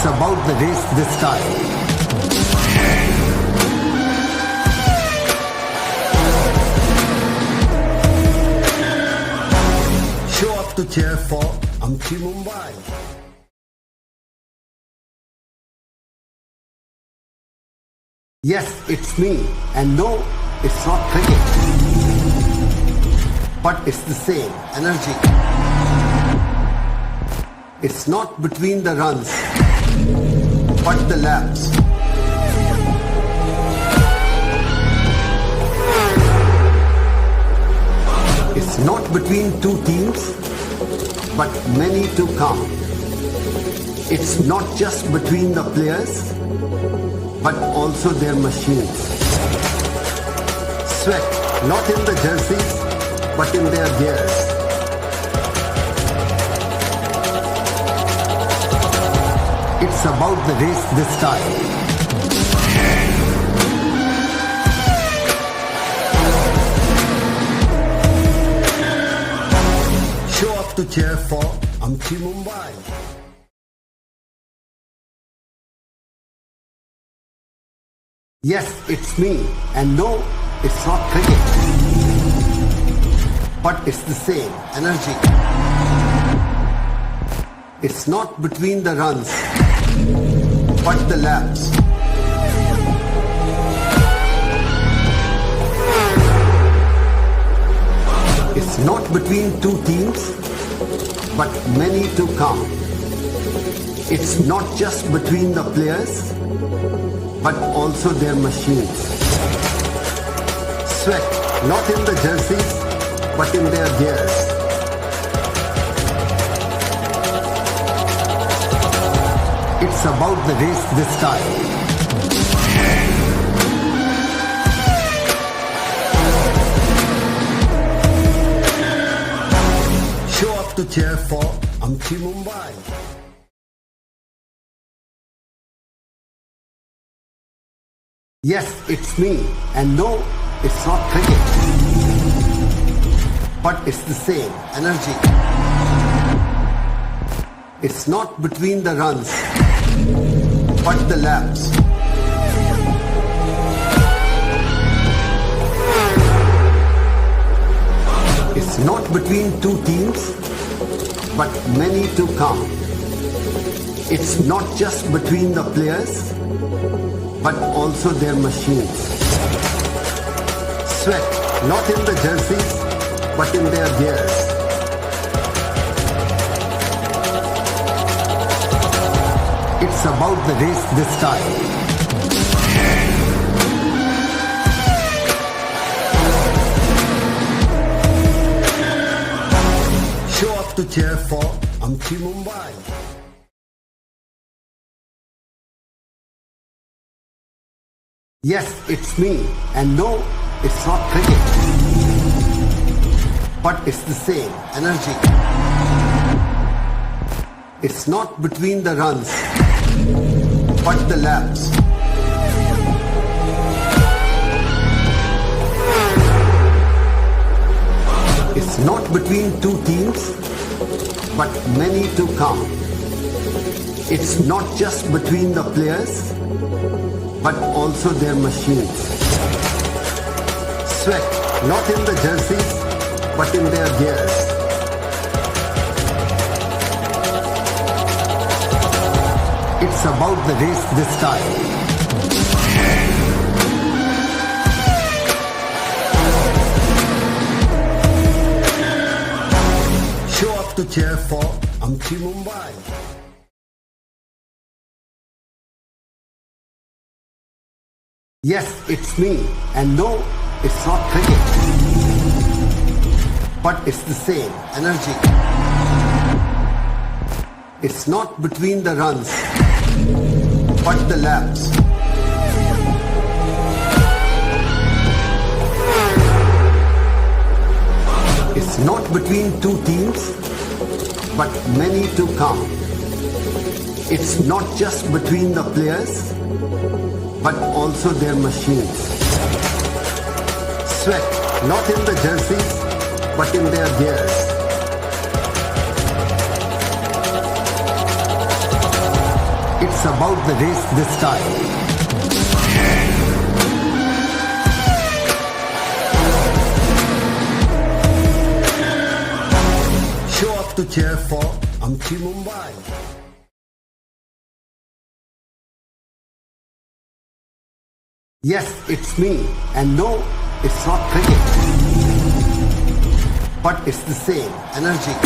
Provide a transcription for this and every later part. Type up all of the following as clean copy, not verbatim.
about the race this time. Show up to cheer for Amchi Mumbai. Yes, it's me, and no, it's not cricket. But it's the same energy. It's not between the runs, but the laps. It's not between two teams, but many to come. It's not just between the players, but also their machines. Sweat, not in the jerseys, but in their gears. It's about the race this time. Show up to cheer for Amchi Mumbai. Yes, it's me, and no, it's not cricket. But it's the same energy. It's not between the runs, but the laps. It's not between two teams, but many to come. It's not just between the players, but also their machines. Sweat, not in the jerseys, but in their gears. It's about the race this time. Show up to cheer for Amchi Mumbai. Yes, it's me, and no, it's not cricket. But it's the same energy. It's not between the runs, but the laps. It's not between two teams, but many to come. It's not just between the players, but also their machines. Sweat, not in the jerseys, but in their gears. It's about the race this time. Show up to cheer for Amchi Mumbai. Yes, it's me, and no, it's not cricket. But it's the same energy. It's not between the runs, but the laps. It's not between two teams, but many to come. It's not just between the players, but also their machines. Sweat, not in the jerseys, but in their gears. It's about the race this time. Show up to cheer for Amchi Mumbai. Yes, it's me, and no, it's not cricket. But it's the same energy. It's not between the runs, but the laps. It's not between two teams, but many to come. It's not just between the players, but also their machines. Sweat, not in the jerseys, but in their gears. It's It's about the race this time. Show up to cheer for Amchi Mumbai. Yes, it's me, and no, it's not cricket. But it's the same energy.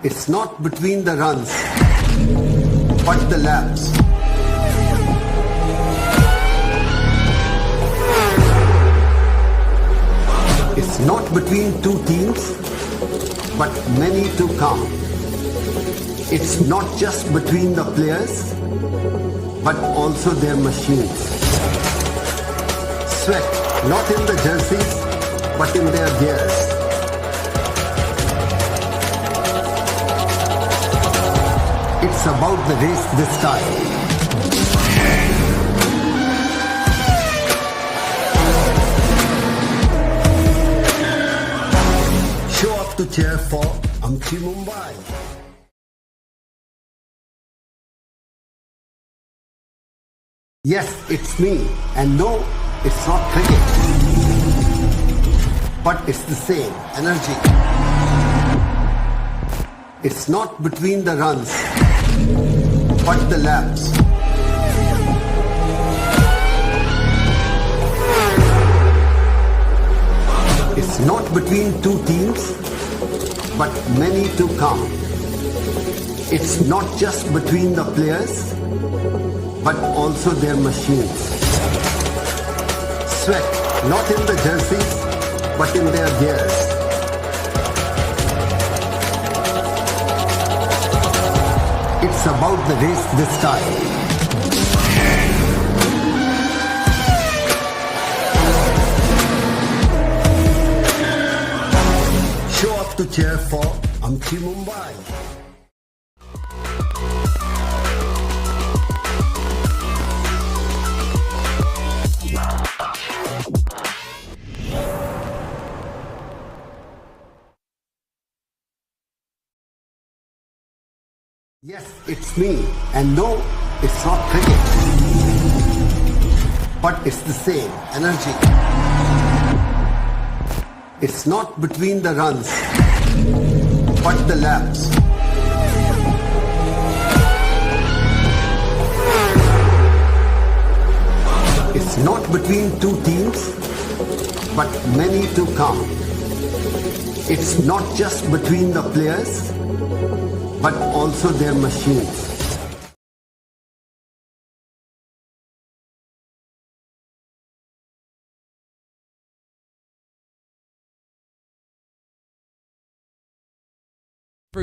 It's not between the runs, but the laps. It's not between two teams, but many to come. It's not just between the players, but also their machines. Sweat, not in the jerseys, but in their gears. It's about the race this time. Show up to cheer for Amchi Mumbai. Yes, it's me, and no, it's not cricket. But it's the same energy. It's not between the runs, but the laps. It's not between two teams, but many to come. It's not just between the players, but also their machines. Sweat, not in the jerseys, but in their gears. It's about the race this time. Show up to cheer for Amchi Mumbai. Yes, it's me, and no, it's not cricket. But it's the same energy. It's not between the runs, but the laps. It's not between two teams, but many to come. It's not just between the players, but also their machines.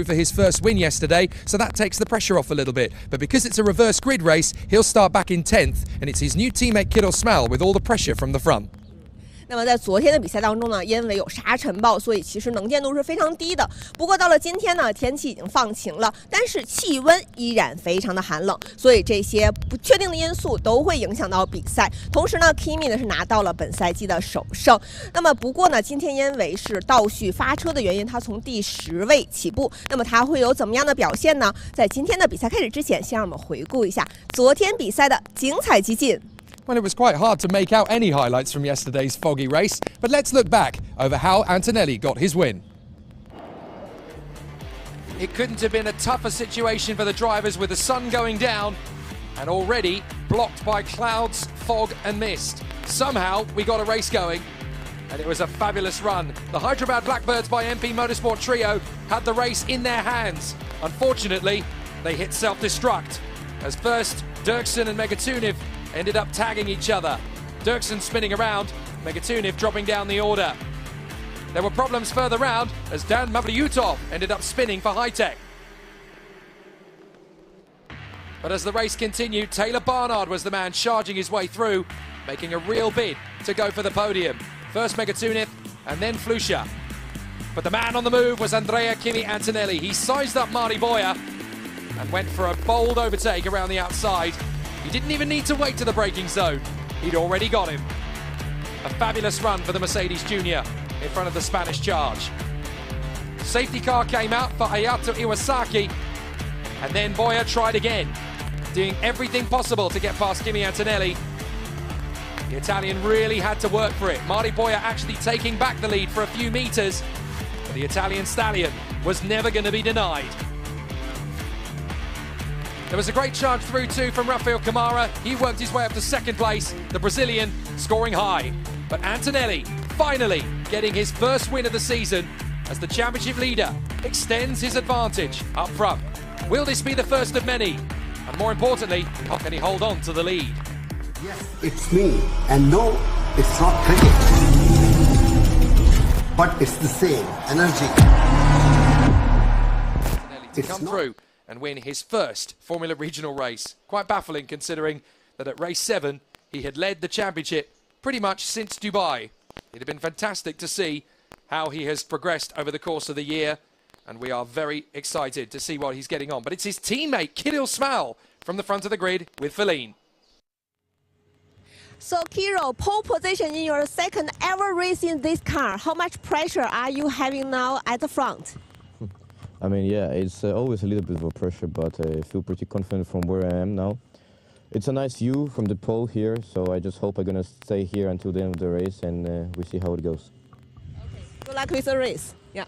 For his first win yesterday, so that takes the pressure off a little bit. But because it's a reverse grid race, he'll start back in 10th, and it's his new teammate Kiddo Smal with all the pressure from the front. 那么在昨天的比赛当中呢，因为有沙尘暴，所以其实能见度是非常低的。不过到了今天呢，天气已经放晴了，但是气温依然非常的寒冷，所以这些不确定的因素都会影响到比赛。同时呢 ，Kimi 呢是拿到了本赛季的首胜。那么不过呢，今天因为是倒序发车的原因，他从第10位起步。那么他会有怎么样的表现呢？在今天的比赛开始之前，先让我们回顾一下昨天比赛的精彩集锦。 Well, it was quite hard to make out any highlights from yesterday's foggy race, but let's look back over how Antonelli got his win. It couldn't have been a tougher situation for the drivers with the sun going down and already blocked by clouds, fog and mist. Somehow we got a race going and it was a fabulous run. The Hyderabad Blackbirds by MP Motorsport Trio had the race in their hands. Unfortunately, they hit self-destruct as first Dirksen and Megatuniv ended up tagging each other. Dirksen spinning around, Megatuniv dropping down the order. There were problems further round as Dan Mavlyutov ended up spinning for High-Tech. But as the race continued, Taylor Barnard was the man charging his way through, making a real bid to go for the podium. First Megatuniv and then Flusha. But the man on the move was Andrea Kimi Antonelli. He sized up Marty Boyer and went for a bold overtake around the outside. He didn't even need to wait to the braking zone. He'd already got him. A fabulous run for the Mercedes Junior in front of the Spanish charge. Safety car came out for Hayato Iwasaki, And then Boyer tried again, doing everything possible to get past Kimi Antonelli. The Italian really had to work for it. Marty Boyer actually taking back the lead for a few meters, but the Italian stallion was never going to be denied. There was a great charge through too from Rafael Camara. He worked his way up to second place, the Brazilian scoring high. But Antonelli finally getting his first win of the season as the championship leader extends his advantage up front. Will this be the first of many? And more importantly, how can he hold on to the lead? Yes, it's me. And no, it's not cricket. But it's the same energy. Antonelli to come through and win his first Formula Regional race. Quite baffling considering that at race 7 he had led the championship pretty much since Dubai. It had been fantastic to see how he has progressed over the course of the year, and we are very excited to see what he's getting on. But it's his teammate Kirill Smal from the front of the grid with Feline. So Kirill, pole position in your second ever race in this car. How much pressure are you having now at the front? I mean, yeah, it's always a little bit of a pressure, but I feel pretty confident from where I am now. It's a nice view from the pole here, so I just hope I'm going to stay here until the end of the race, and we see how it goes. Okay, good luck with the race. Yeah.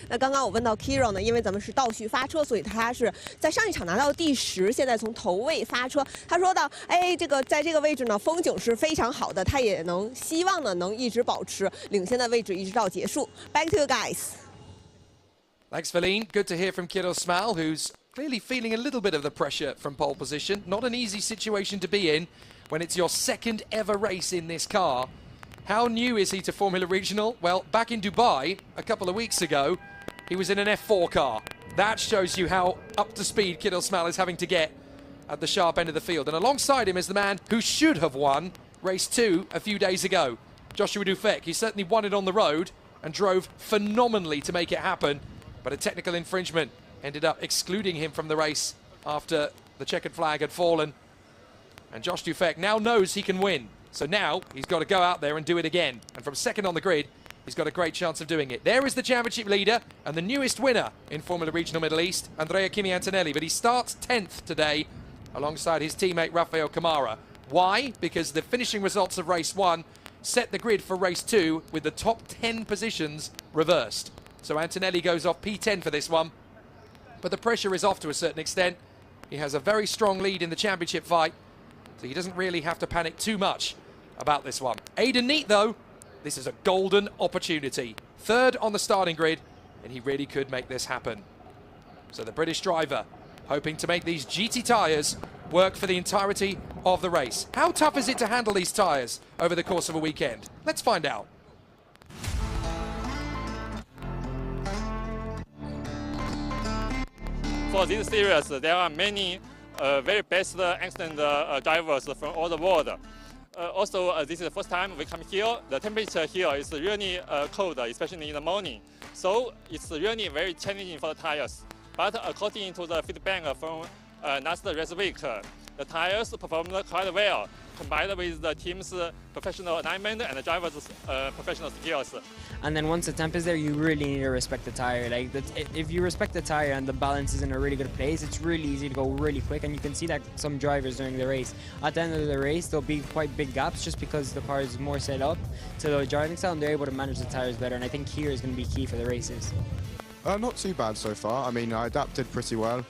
那刚刚我问到 Kirill 呢，因为咱们是倒序发车，所以他是在上一场拿到第10，现在从头位发车。他说到，哎，这个在这个位置呢，风景是非常好的，他也能希望呢能一直保持领先的位置，一直到结束。Back to you guys. Thanks, Feline. Good to hear from Kirill Smal, who's clearly feeling a little bit of the pressure from pole position. Not an easy situation to be in when it's your second ever race in this car. How new is he to Formula Regional? Well, back in Dubai a couple of weeks ago, he was in an F4 car. That shows you how up to speed Kirill Smal is having to get at the sharp end of the field. And alongside him is the man who should have won race 2 a few days ago, Joshua Dufek. He certainly won it on the road and drove phenomenally to make it happen. But a technical infringement ended up excluding him from the race after the checkered flag had fallen. And Josh Dufek now knows he can win. So now he's got to go out there and do it again. And from second on the grid, he's got a great chance of doing it. There is the championship leader and the newest winner in Formula Regional Middle East, Andrea Kimi Antonelli. But he starts 10th today alongside his teammate Rafael Camara. Why? Because the finishing results of race 1 set the grid for race 2 with the top 10 positions reversed. So Antonelli goes off P10 for this one. But the pressure is off to a certain extent. He has a very strong lead in the championship fight, so he doesn't really have to panic too much about this one. Aidan Neat, though, this is a golden opportunity. Third on the starting grid, and he really could make this happen. So the British driver hoping to make these GT tyres work for the entirety of the race. How tough is it to handle these tyres over the course of a weekend? Let's find out. For this series, there are many very best excellent drivers from all the world. Also, this is the first time we come here. The temperature here is really cold, especially in the morning. So it's really very challenging for the tires. But according to the feedback from last race week, the tires performed quite well, combined with the team's professional alignment and the driver's professional skills. And then once the temp is there, you really need to respect the tire. Like if you respect the tire and the balance is in a really good place, it's really easy to go really quick. And you can see that some drivers during the race. At the end of the race, there'll be quite big gaps just because the car is more set up to the driving style and they're able to manage the tires better. And I think here is going to be key for the races. Not too bad so far. I mean, I adapted pretty well.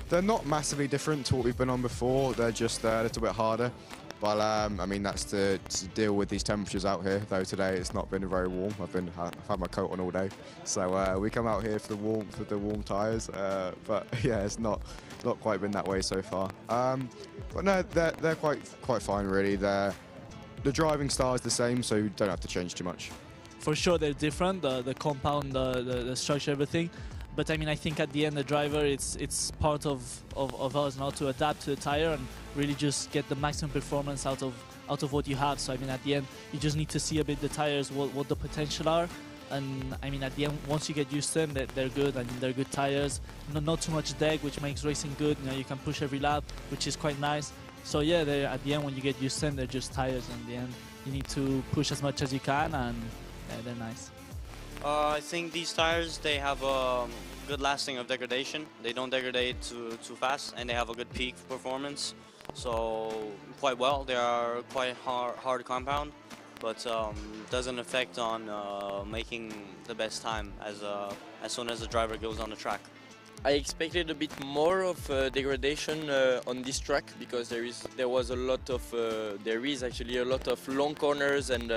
They're not massively different to what we've been on before. They're just a little bit harder. But I mean, that's to deal with these temperatures out here. Though today it's not been very warm. I've had my coat on all day. So we come out here for the warmth, with the warm tyres. But yeah, it's not quite been that way so far. But no, they're quite fine really. The driving style is the same, so you don't have to change too much. For sure they're different, the compound, the structure, everything. But I mean, I think at the end the driver, it's part of us now to adapt to the tire and really just get the maximum performance out of what you have. So I mean, at the end, you just need to see a bit the tires, what the potential are. And I mean, at the end, once you get used to them, they're good. I mean, they're good tires. Not too much deck, which makes racing good. You know, you can push every lap, which is quite nice. So yeah, at the end, when you get used to them, they're just tires. And at the end, you need to push as much as you can, and yeah, they're nice. I think these tires, they have good lasting of degradation. They don't degrade too fast, and they have a good peak performance. So quite well. They are quite hard compound, but doesn't affect on making the best time as soon as the driver goes on the track. I expected a bit more of degradation on this track because there is actually a lot of long corners and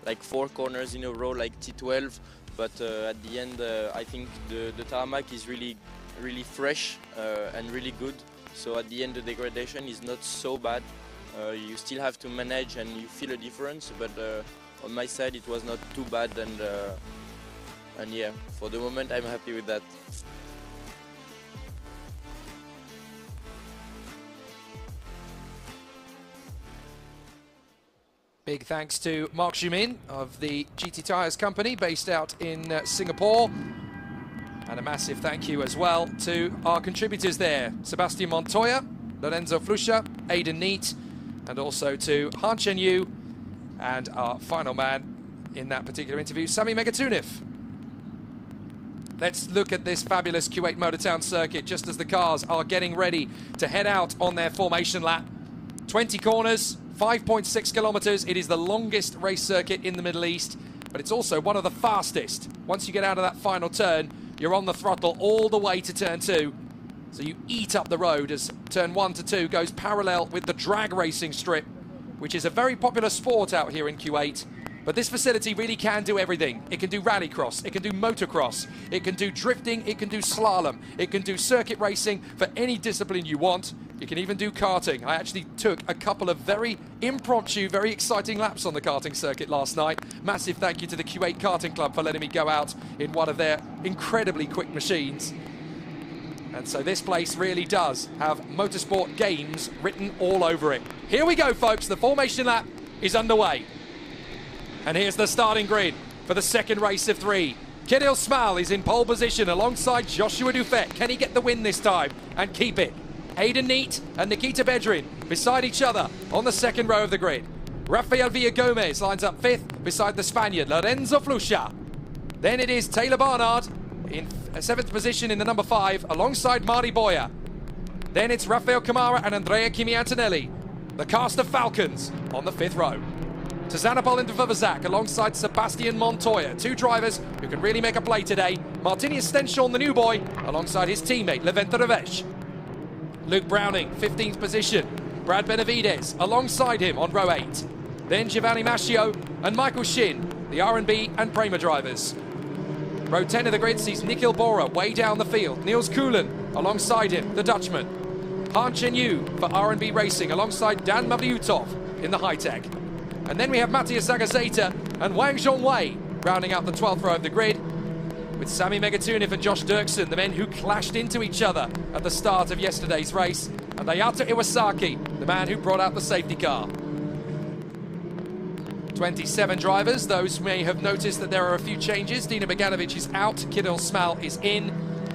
like 4 corners in a row like T12. But at the end, I think the tarmac is really fresh and really good. So at the end, the degradation is not so bad. You still have to manage and you feel a difference. But on my side, it was not too bad. And yeah, for the moment, I'm happy with that. Big thanks to Marc Jumin of the GT Tyres company based out in Singapore. And a massive thank you as well to our contributors there, Sebastian Montoya, Lorenzo Flusha, Aidan Neat, and also to Han Chen Yu, and our final man in that particular interview, Sami Megatunif. Let's look at this fabulous Kuwait Motortown circuit just as the cars are getting ready to head out on their formation lap. 20 corners, 5.6 kilometers. It is the longest race circuit in the Middle East, but it's also one of the fastest. Once you get out of that final turn, you're on the throttle all the way to turn 2. So you eat up the road as turn 1 to 2 goes parallel with the drag racing strip, which is a very popular sport out here in Kuwait. But this facility really can do everything. It can do rallycross, it can do motocross, it can do drifting, it can do slalom, it can do circuit racing for any discipline you want. You can even do karting. I actually took a couple of very impromptu, very exciting laps on the karting circuit last night. Massive thank you to the Kuwait Karting Club for letting me go out in one of their incredibly quick machines. And so this place really does have motorsport games written all over it. Here we go, folks. The formation lap is underway. And here's the starting grid for the second race of 3. Kirill Smal is in pole position alongside Joshua Dufet. Can he get the win this time and keep it? Aidan Neat and Nikita Bedrin beside each other on the second row of the grid. Rafael Villagomez lines up 5th beside the Spaniard Lorenzo Flusha. Then it is Taylor Barnard in 7th position in the number 5 alongside Mari Boya. Then it's Rafael Camara and Andrea Kimi Antonelli, the cast of Falcons, on the 5th row. Tazanapol and Vavazak alongside Sebastian Montoya, 2 drivers who can really make a play today. Martinius Stenshorn, the new boy, alongside his teammate Levente Revesh. Luke Browning, 15th position. Brad Benavides alongside him on row 8. Then Giovanni Mascio and Michael Shin, the R&B and Prema drivers. Row 10 of the grid sees Nikhil Bora way down the field. Niels Kuhlen alongside him, the Dutchman. Han Chen Yu for R&B Racing alongside Dan Mavliutov in the high-tech. And then we have Matthias Zagazeta and Wang Zhongwei rounding out the 12th row of the grid, with Sami Megatunif and Josh Dirksen, the men who clashed into each other at the start of yesterday's race, and Ayato Iwasaki, the man who brought out the safety car. 27 drivers. Those may have noticed that there are a few changes. Dino Beganovic is out, Kirill Smal is in,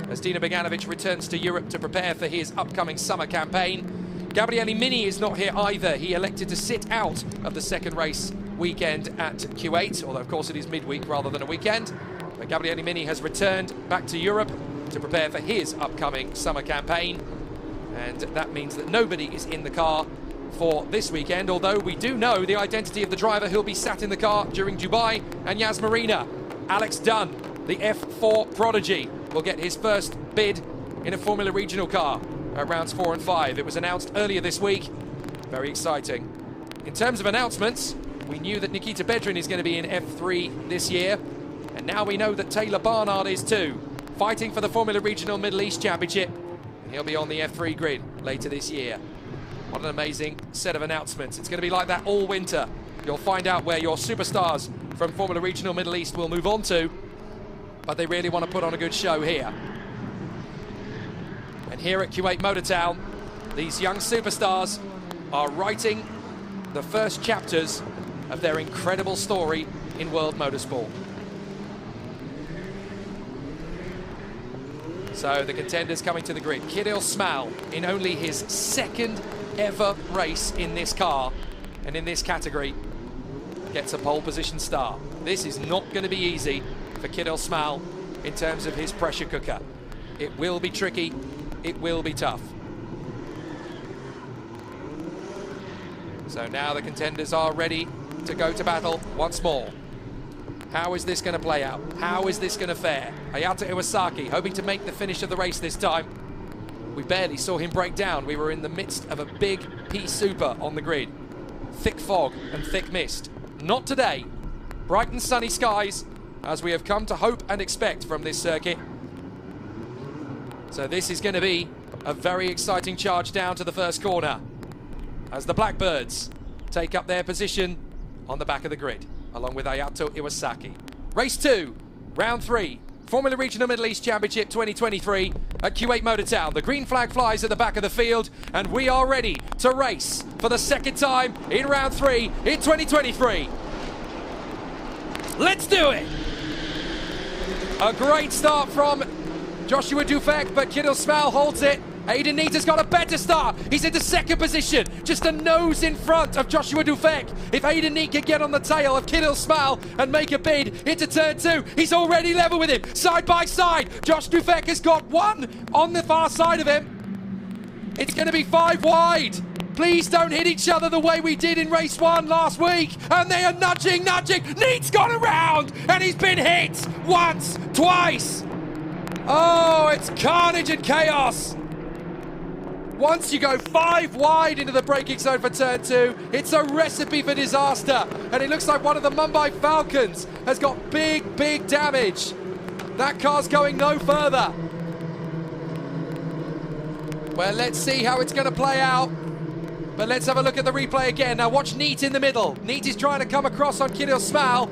as Dino Beganovic returns to Europe to prepare for his upcoming summer campaign. Gabriele Mini is not here either. He elected to sit out of the second race weekend at Kuwait, although of course it is midweek rather than a weekend. But Gabriele Mini has returned back to Europe to prepare for his upcoming summer campaign. And that means that nobody is in the car for this weekend, although we do know the identity of the driver who'll be sat in the car during Dubai and Yas Marina. Alex Dunn, the F4 prodigy, will get his first bid in a Formula Regional car at rounds 4 and 5. It was announced earlier this week. Very exciting. In terms of announcements, we knew that Nikita Bedrin is going to be in F3 this year, and now we know that Taylor Barnard is too, fighting for the Formula Regional Middle East Championship, and he'll be on the F3 grid later this year. What an amazing set of announcements. It's going to be like that all winter. You'll find out where your superstars from Formula Regional Middle East will move on to, but they really want to put on a good show here. And here at Kuwait Motortown, these young superstars are writing the first chapters of their incredible story in world motorsport. So the contenders coming to the grid. Kirill Smal in only his second ever race in this car and in this category gets a pole position start. This is not going to be easy for Kirill Smal in terms of his pressure cooker. It will be tricky. It will be tough. So now the contenders are ready to go to battle once more. How is this going to play out? How is this going to fare? Hayato Iwasaki hoping to make the finish of the race this time. We barely saw him break down. We were in the midst of a big P Super on the grid. Thick fog and thick mist. Not today. Bright and sunny skies, as we have come to hope and expect from this circuit. So this is going to be a very exciting charge down to the first corner, as the Blackbirds take up their position on the back of the grid, along with Hayato Iwasaki. Race 2, round 3, Formula Regional Middle East Championship 2023 at Kuwait Motor Town. The green flag flies at the back of the field, and we are ready to race for the second time in round 3 in 2023. Let's do it! A great start from Joshua Dufek, but Kirill Smal holds it. Aiden Neat has got a better start. He's into second position, just a nose in front of Joshua Dufek. If Aiden Neat can get on the tail of Kirill Smal and make a bid into turn 2, he's already level with him, side by side. Josh Dufek has got one on the far side of him. It's going to be 5 wide. Please don't hit each other the way we did in race 1 last week. And they are nudging. Neat's gone around, and he's been hit once, twice. Oh, it's carnage and chaos. Once you go 5 wide into the braking zone for turn 2, it's a recipe for disaster. And it looks like one of the Mumbai Falcons has got big damage. That car's going no further. Well, let's see how it's going to play out. But let's have a look at the replay again. Now watch Neat in the middle. Neat is trying to come across on Kirill Smal.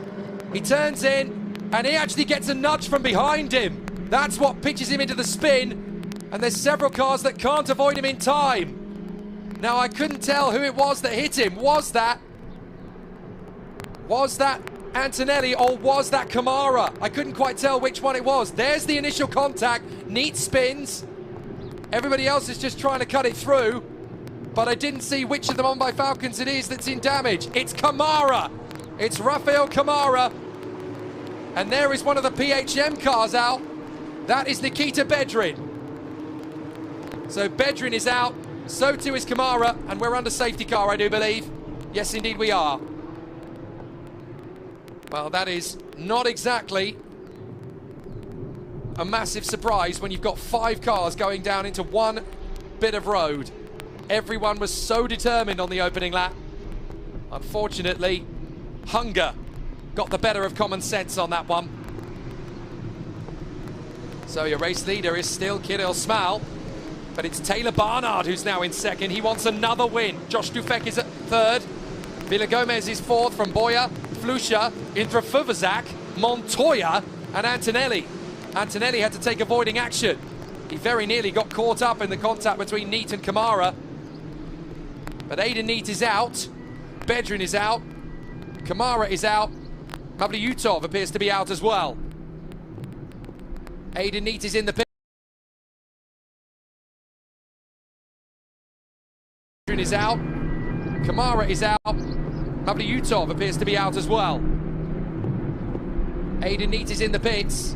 He turns in, and he actually gets a nudge from behind him. That's what pitches him into the spin. And there's several cars that can't avoid him in time. Now, I couldn't tell who it was that hit him. Was that Antonelli or was that Kamara? I couldn't quite tell which one it was. There's the initial contact. Neat spins. Everybody else is just trying to cut it through. But I didn't see which of the Mumbai Falcons it is that's in damage. It's Kamara. It's Rafael Kamara. And there is one of the PHM cars out. That is Nikita Bedrin. So Bedrin is out, so too is Kamara, and we're under safety car, I do believe. Yes, indeed we are. Well, that is not exactly a massive surprise when you've got 5 cars going down into one bit of road. Everyone was so determined on the opening lap. Unfortunately, hunger got the better of common sense on that one. So your race leader is still Kirill Smal. But it's Taylor Barnard who's now in second. He wants another win. Josh Dufek is at third. Villa Gomez is fourth from Boya, Flusha, Indrafuvazak, Montoya, and Antonelli. Antonelli had to take avoiding action. He very nearly got caught up in the contact between Neat and Kamara. But Aiden Neat is out. Bedrin is out. Kamara is out. Mavlyutov appears to be out as well. Aiden Neat is in the pit. Is out. Kamara is out. Mavlyutov appears to be out as well. Aiden Neat is in the pits,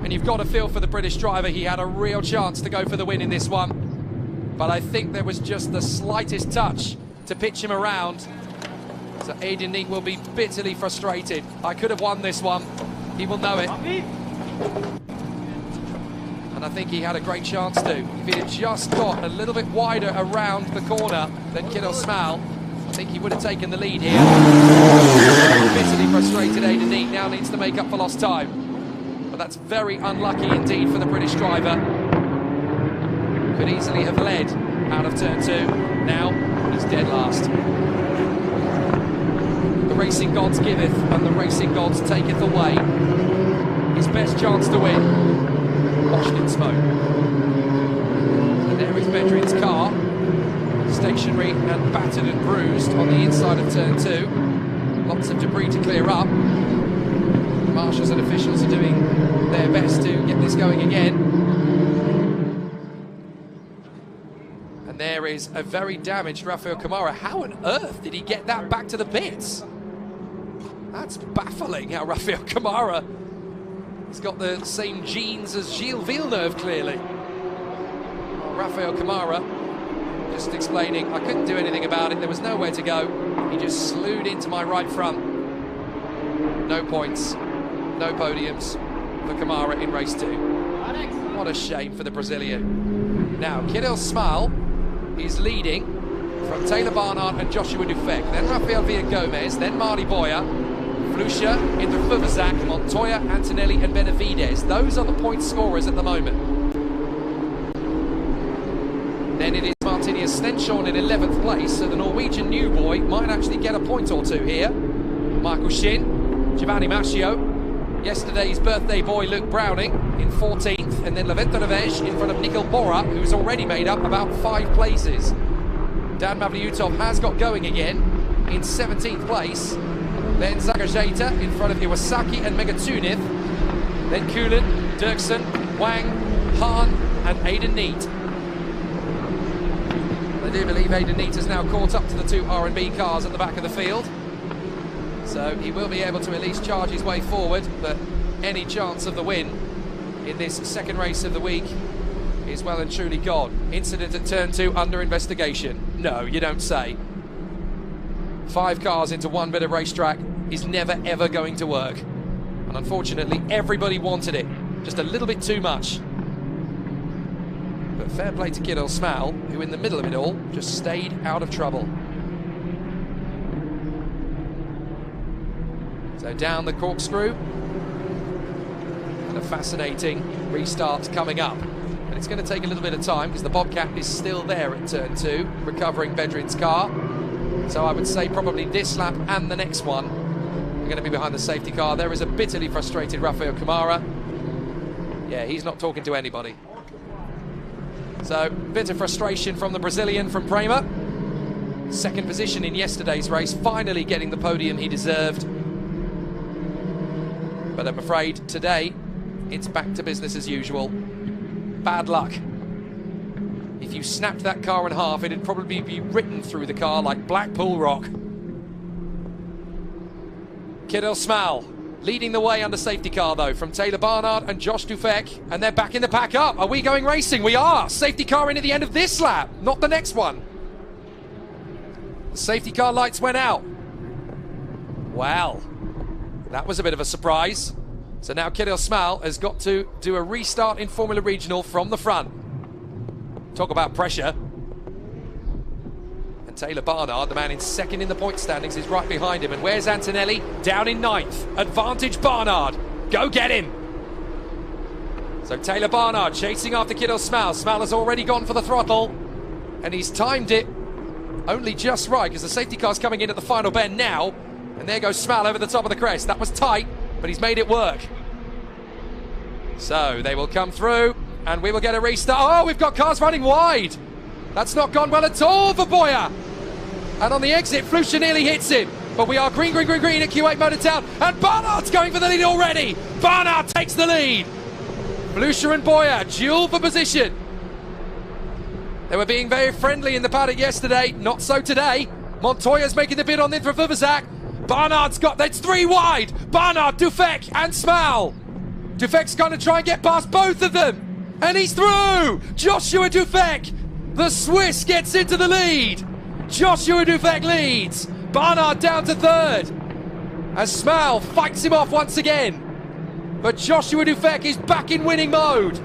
and you've got to feel for the British driver. He had a real chance to go for the win in this one, but I think there was just the slightest touch to pitch him around. So Aiden Neat will be bitterly frustrated. I could have won this one. He will know it. And I think he had a great chance to. If he had just got a little bit wider around the corner than Kirill Smal, I think he would have taken the lead here. Bitterly frustrated Aiden Neat now needs to make up for lost time. But that's very unlucky indeed for the British driver. Could easily have led out of turn 2. Now he's dead last. The racing gods giveth and the racing gods taketh away. His best chance to win. Washed in smoke. And there is Bedrin's car, stationary and battered and bruised on the inside of turn 2. Lots of debris to clear up. Marshals and officials are doing their best to get this going again. And there is a very damaged Rafael Kamara. How on earth did he get that back to the pits? That's baffling how Rafael Kamara He's got the same genes as Gilles Villeneuve, clearly. Rafael Camara just explaining, I couldn't do anything about it, there was nowhere to go. He just slewed into my right front. No points, no podiums for Camara in race 2. What a shame for the Brazilian. Now, Kirill Smal is leading from Taylor Barnard and Joshua Dufek, then Rafael Villa-Gomez, then Marty Boyer, Flusha, Indra Fuvazak, Montoya, Antonelli and Benavides. Those are the point scorers at the moment. Then it is Martinius Stenshorn in 11th place, so the Norwegian new boy might actually get a point or two here. Michael Shin, Giovanni Mascio, yesterday's birthday boy Luke Browning in 14th, and then Levento Neves in front of Nikol Bora, who's already made up about 5 places. Dan Mavliutov has got going again in 17th place. Then Zagajeta in front of Iwasaki and Megatunith. Then Kulan, Dirksen, Wang, Hahn and Aidan Neat. I do believe Aidan Neat has now caught up to the 2 R&B cars at the back of the field. So he will be able to at least charge his way forward, but any chance of the win in this second race of the week is well and truly gone. Incident at turn 2 under investigation. No, you don't say. 5 cars into one bit of racetrack is never ever going to work. And unfortunately, everybody wanted it. Just a little bit too much. But fair play to Kirill Smal, who in the middle of it all just stayed out of trouble. So down the corkscrew. And a fascinating restart coming up. And it's going to take a little bit of time because the Bobcat is still there at turn 2, recovering Bedrin's car. So I would say probably this lap and the next one are going to be behind the safety car. There is a bitterly frustrated Rafael Camara. Yeah, he's not talking to anybody. So, bit of frustration from the Brazilian from Prema. Second position in yesterday's race, finally getting the podium he deserved. But I'm afraid today, it's back to business as usual. Bad luck. If you snapped that car in half, it'd probably be written through the car like Blackpool Rock. Kirill Smal leading the way under safety car though from Taylor Barnard and Josh Dufek, and they're backing the pack up. Are we going racing? We are. Safety car in at the end of this lap, not the next one. The safety car lights went out. Wow, that was a bit of a surprise. So now Kirill Smal has got to do a restart in Formula Regional from the front. Talk about pressure. And Taylor Barnard, the man in second in the point standings, is right behind him. And where's Antonelli? Down in 9th. Advantage Barnard. Go get him. So Taylor Barnard chasing after Kirill Smal. Smal has already gone for the throttle. And he's timed it only just right because the safety car's coming in at the final bend now. And there goes Smal over the top of the crest. That was tight, but he's made it work. So they will come through. And we will get a restart. Oh, we've got cars running wide. That's not gone well at all for Boyer. And on the exit, Flusha nearly hits him. But we are green at Q8 Motor Town. And Barnard's going for the lead already. Barnard takes the lead. Flusha and Boyer duel for position. They were being very friendly in the paddock yesterday. Not so today. Montoya's making the bid on Indra Fuvazak. Barnard's got, that's 3 wide. Barnard, Dufek and Smal. Dufek's going to try and get past both of them. And he's through! Joshua Dufek! The Swiss gets into the lead! Joshua Dufek leads! Barnard down to 3rd! As Smal fights him off once again. But Joshua Dufek is back in winning mode.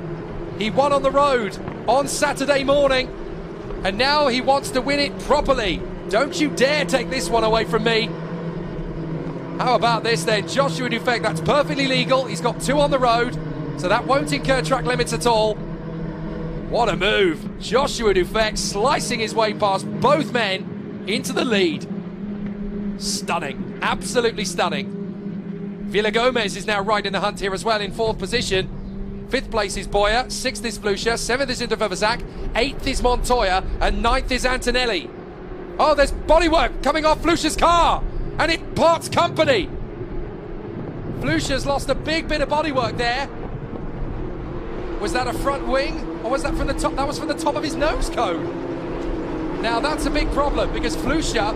He won on the road on Saturday morning. And now he wants to win it properly. Don't you dare take this one away from me. How about this then? Joshua Dufek, that's perfectly legal. He's got 2 on the road. So that won't incur track limits at all. What a move. Joshua Dufek slicing his way past both men into the lead. Stunning. Absolutely stunning. Villa-Gomez is now right in the hunt here as well in 4th position. 5th place is Boyer. 6th is Flusha. 7th is Indra Fuvazak. 8th is Montoya. And 9th is Antonelli. Oh, there's bodywork coming off Flusha's car. And it parts company. Flusha's lost a big bit of bodywork there. Was that a front wing, or was that from the top? That was from the top of his nose cone. Now that's a big problem because Flusha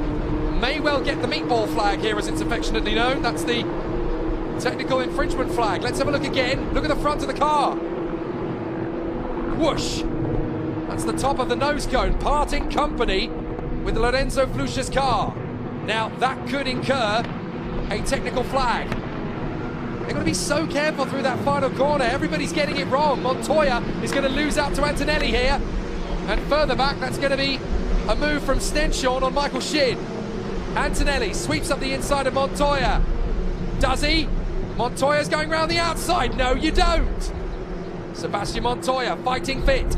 may well get the meatball flag here, as it's affectionately known. That's the Technical infringement flag. Let's have a look again. Look at the front of the car. Whoosh. That's the top of the nose cone, parting company with Lorenzo Fluscia's car. Now, that could incur a technical flag. They're going to be so careful through that final corner. Everybody's getting it wrong. Montoya is going to lose out to Antonelli here. And further back, that's going to be a move from Stenshorn on Michael Shin. Antonelli sweeps up the inside of Montoya. Does he? Montoya's going round the outside. No, you don't. Sebastian Montoya fighting fit.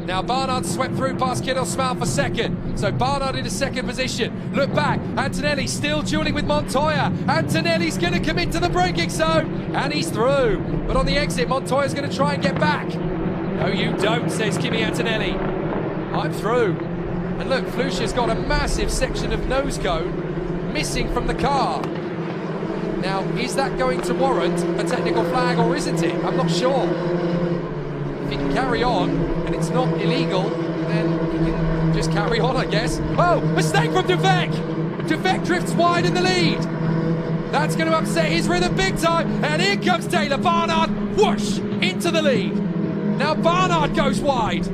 Now Barnard swept through past Kirill Smal for second. So Barnard in a second position. Look back. Antonelli still dueling with Montoya. Antonelli's going to commit to the braking zone. And he's through. But on the exit, Montoya's going to try and get back. No, you don't, says Kimi Antonelli. I'm through. And look, Fluscia's got a massive section of nose cone missing from the car. Now, is that going to warrant a technical flag or isn't it? I'm not sure. If he can carry on and it's not illegal, then he can just carry on, I guess. Oh, mistake from Duvek! Duvek drifts wide in the lead. That's going to upset his rhythm big time. And here comes Taylor Barnard, whoosh, into the lead. Now Barnard goes wide.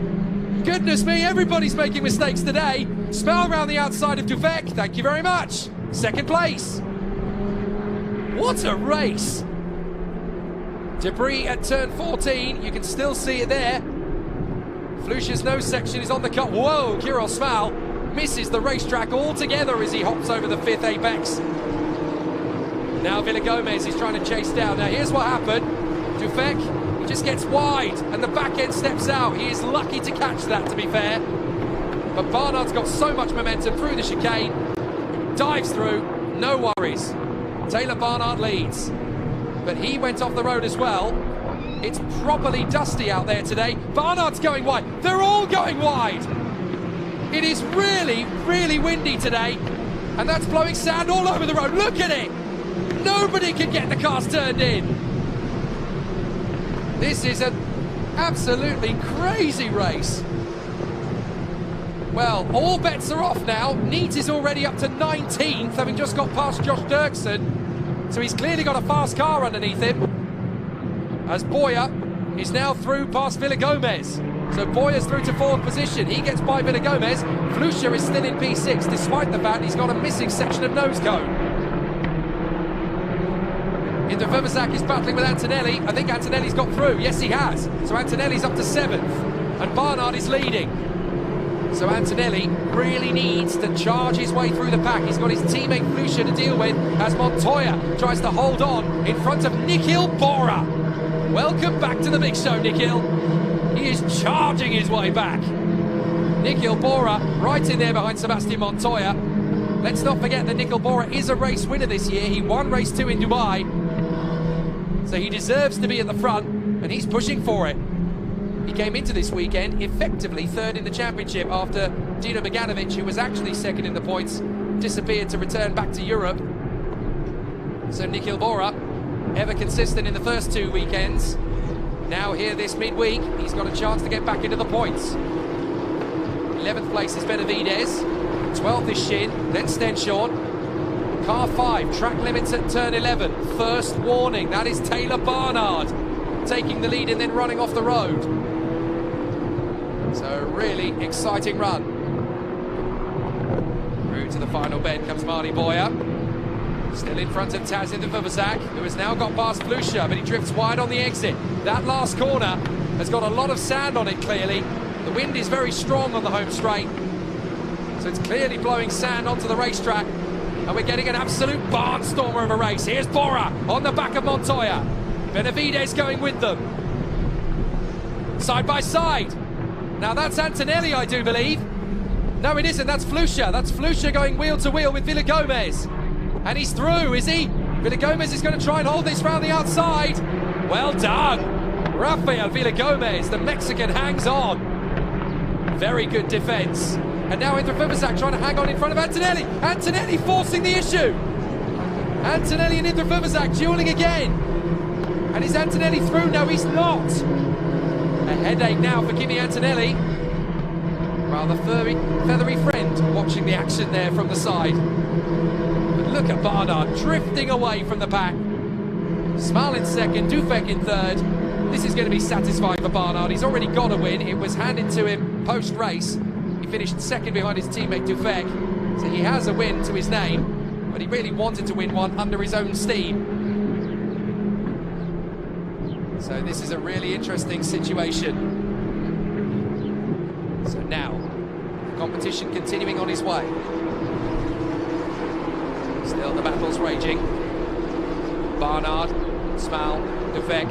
Goodness me, everybody's making mistakes today. Smell around the outside of Duvek, thank you very much. Second place. What a race. Debris at turn 14, you can still see it there. Fluscia's nose section is on the cut. Whoa, Kirill Smal misses the racetrack altogether as he hops over the fifth apex. Now Villagomez is trying to chase down. Now here's what happened. Duvek, he just gets wide and the back end steps out. He is lucky to catch that, to be fair. But Barnard's got so much momentum through the chicane. Dives through, no worries. Taylor Barnard leads. But he went off the road as well. It's properly dusty out there today. Barnard's going wide. They're all going wide. It is really, really windy today. And that's blowing sand all over the road. Look at it. Nobody can get the cars turned in. This is an absolutely crazy race. Well, all bets are off now. Neat is already up to 19th, having just got past Josh Dirksen. So he's clearly got a fast car underneath him. As Boyer is now through past Villagomez. So Boyer's through to fourth position. He gets by Villagomez. Fluscia is still in P6, despite the fact he's got a missing section of nose cone. Indra Vermazak is battling with Antonelli. I think Antonelli's got through. Yes, he has. So Antonelli's up to 7th. And Barnard is leading. So Antonelli really needs to charge his way through the pack. He's got his teammate Fluscia to deal with as Montoya tries to hold on in front of Nikhil Bora. Welcome back to the big show, Nikhil. He is charging his way back. Nikhil Bora right in there behind Sebastian Montoya. Let's not forget that Nikhil Bora is a race winner this year. He won race 2 in Dubai. So he deserves to be at the front, and he's pushing for it. He came into this weekend effectively third in the championship after Dino Beganovic, who was actually second in the points, disappeared to return back to Europe. So Nikhil Bora, ever consistent in the first 2 weekends. Now here this midweek, he's got a chance to get back into the points. 11th place is Benavides, 12th is Shin, then Stenshorn. Car 5, track limits at turn 11. First warning, that is Taylor Barnard taking the lead and then running off the road. So really exciting run. Through to the final bend comes Marty Boyer. Still in front of Taz Indra Vermazak, who has now got past Fluscia, but he drifts wide on the exit. That last corner has got a lot of sand on it, clearly. The wind is very strong on the home straight. So it's clearly blowing sand onto the racetrack. And we're getting an absolute barnstormer of a race. Here's Bora on the back of Montoya. Benavides going with them. Side by side. Now that's Antonelli, I do believe. No, it isn't. That's Fluscia. That's Fluscia going wheel to wheel with Villagomez. And he's through, is he? Villagomez is going to try and hold this round the outside. Well done. Rafael Villagomez, the Mexican, hangs on. Very good defence. And now Indra Vermazak trying to hang on in front of Antonelli. Antonelli forcing the issue. Antonelli and Indra Vermazak dueling again. And is Antonelli through? No, he's not. A headache now for Kimi Antonelli. Rather feathery friend watching the action there from the side. But look at Barnard drifting away from the pack. Smale in second, Dufek in third. This is going to be satisfying for Barnard. He's already got a win. It was handed to him post-race. He finished second behind his teammate Dufek. So he has a win to his name, but he really wanted to win one under his own steam. So this is a really interesting situation. So now, the competition continuing on its way. Still the battle's raging. Barnard, Smale, Dufek,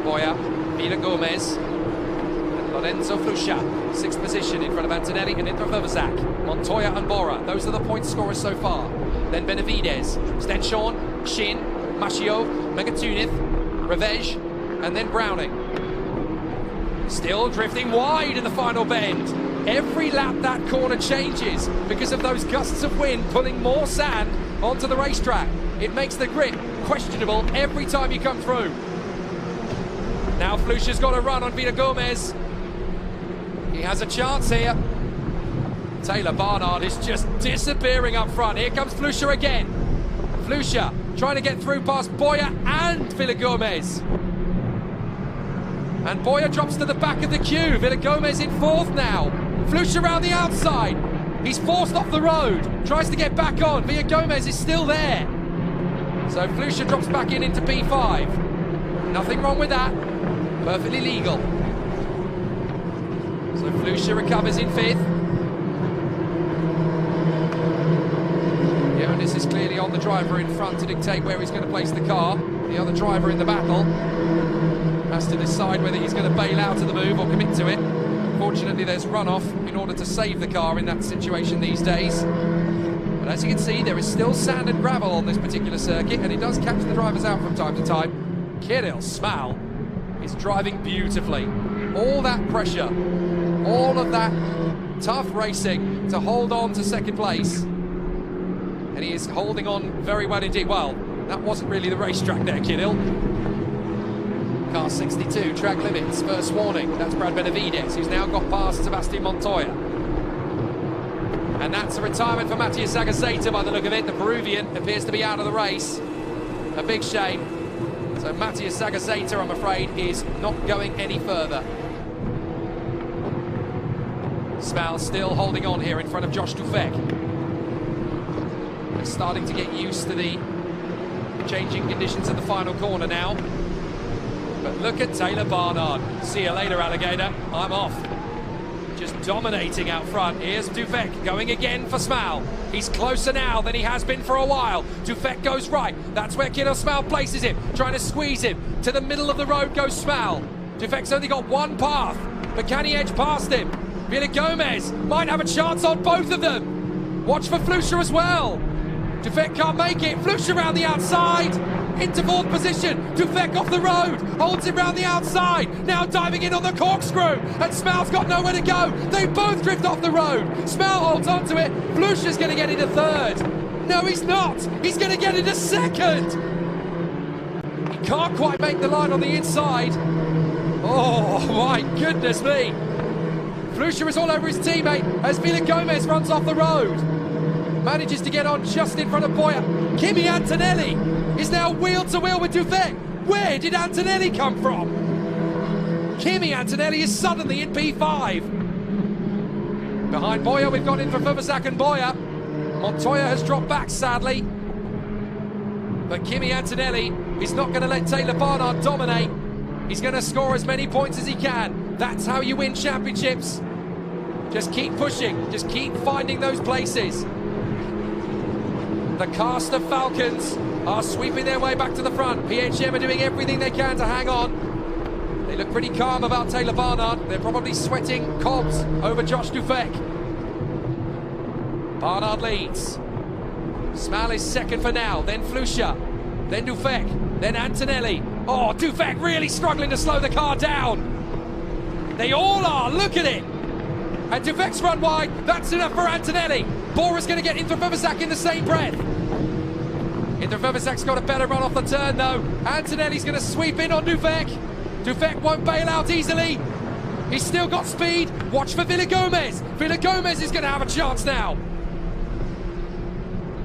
Boya, Vila Gomez, and Lorenzo Flusha. 6th position in front of Antonelli and Indra Vervazak. Montoya and Bora, those are the point scorers so far. Then Benavides, Stenshorn, Shin, Machio, Megatunith, Revej, and then Browning. Still drifting wide in the final bend. Every lap that corner changes because of those gusts of wind pulling more sand onto the racetrack. It makes the grip questionable every time you come through. Now Flusha's got a run on Vila Gomez. He has a chance here. Taylor Barnard is just disappearing up front. Here comes Flusha again. Flusha trying to get through past Boya and Vila Gomez. And Boya drops to the back of the queue. Vila Gomez in 4th now. Flusha around the outside. He's forced off the road. Tries to get back on. Vila Gomez is still there. So Flusha drops back into P5. Nothing wrong with that. Perfectly legal. So Flusha recovers in 5th. The onus is clearly on the driver in front to dictate where he's going to place the car. The other driver in the battle has to decide whether he's going to bail out of the move or commit to it. Fortunately, there's runoff in order to save the car in that situation these days. But as you can see, there is still sand and gravel on this particular circuit, and it does catch the drivers out from time to time. Kirill Smale is driving beautifully. All that pressure, all of that tough racing to hold on to second place. And he is holding on very well indeed. Well, that wasn't really the racetrack there, Kirill. Car 62, track limits, first warning. That's Brad Benavides, who's now got past Sebastian Montoya. And that's a retirement for Matías Agazeta by the look of it. The Peruvian appears to be out of the race. A big shame. So Matías Agazeta, I'm afraid, is not going any further. Smale still holding on here in front of Josh Dufek. They're starting to get used to the changing conditions of the final corner now. But look at Taylor Barnard. See you later, alligator. I'm off. Just dominating out front. Here's Dufek going again for Smale. He's closer now than he has been for a while. Dufek goes right. That's where Kirill Smale places him, trying to squeeze him. To the middle of the road goes Smale. Dufek's only got one path, but can he edge past him? Vila Gomez might have a chance on both of them. Watch for Flusha as well. Dufek can't make it. Flusha around the outside. Into 4th position. Dufek off the road. Holds him round the outside. Now diving in on the corkscrew. And Smale's got nowhere to go. They both drift off the road. Smale holds onto it. Flusha's going to get into 3rd. No, he's not. He's going to get into 2nd. He can't quite make the line on the inside. Oh, my goodness me. Flusha is all over his teammate as Vila Gomez runs off the road. Manages to get on just in front of Boya. Kimi Antonelli is now wheel to wheel with Dufek. Where did Antonelli come from? Kimi Antonelli is suddenly in P5. Behind Boya, we've got in for Vervazak and Boya. Montoya has dropped back, sadly. But Kimi Antonelli is not going to let Taylor Barnard dominate. He's going to score as many points as he can. That's how you win championships. Just keep pushing. Just keep finding those places. The cast of Falcons are sweeping their way back to the front. PHM are doing everything they can to hang on. They look pretty calm about Taylor Barnard. They're probably sweating cobs over Josh Dufek. Barnard leads. Smale is second for now, then Flusha, then Dufek, then Antonelli. Oh, Dufek really struggling to slow the car down. They all are, look at it. And Dufek's run wide, that's enough for Antonelli. Bora's going to get Indra Vervazak in the same breath. Indra Vervazak's got a better run off the turn though. Antonelli's going to sweep in on Dufek. Dufek won't bail out easily. He's still got speed. Watch for Villagomez. Villagomez is going to have a chance now.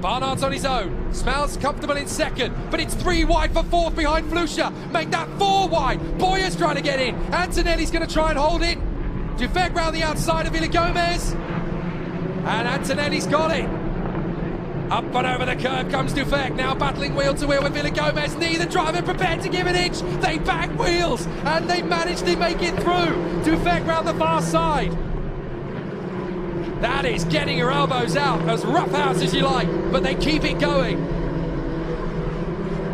Barnard's on his own. Smells comfortable in second, but it's 3 wide for 4th behind Flusha. Make that 4 wide. Boyer's trying to get in. Antonelli's going to try and hold it. Dufek round the outside of Villagomez. And Antonelli's got it. Up and over the curb comes Dufek, now battling wheel to wheel with Villagomez. Neither driver prepared to give an inch. They back wheels, and they managed to make it through. Dufek round the far side. That is getting your elbows out, as roughhouse as you like, but they keep it going.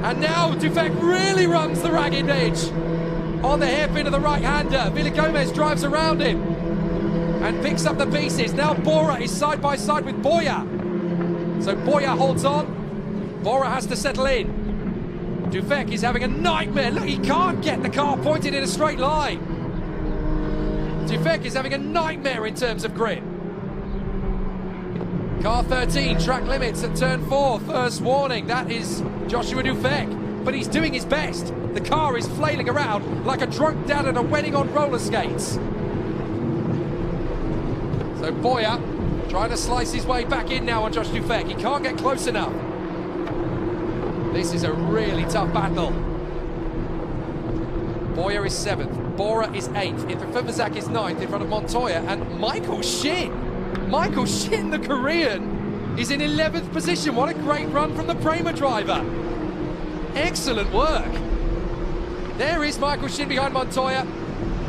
And now Dufek really runs the ragged edge. On the hairpin of the right-hander, Villagomez drives around him and picks up the pieces. Now Bora is side by side with Boyer. So Boyer holds on. Bora has to settle in. Dufek is having a nightmare. Look, he can't get the car pointed in a straight line. Dufek is having a nightmare in terms of grip. Car 13, track limits at turn 4. First warning, that is Joshua Dufek. But he's doing his best. The car is flailing around like a drunk dad at a wedding on roller skates. So Boyer trying to slice his way back in now on Josh Dufek. He can't get close enough. This is a really tough battle. Boyer is 7th. Bora is 8th. Fivazak is 9th in front of Montoya. And Michael Shin, the Korean, is in 11th position. What a great run from the Prema driver. Excellent work. There is Michael Shin behind Montoya,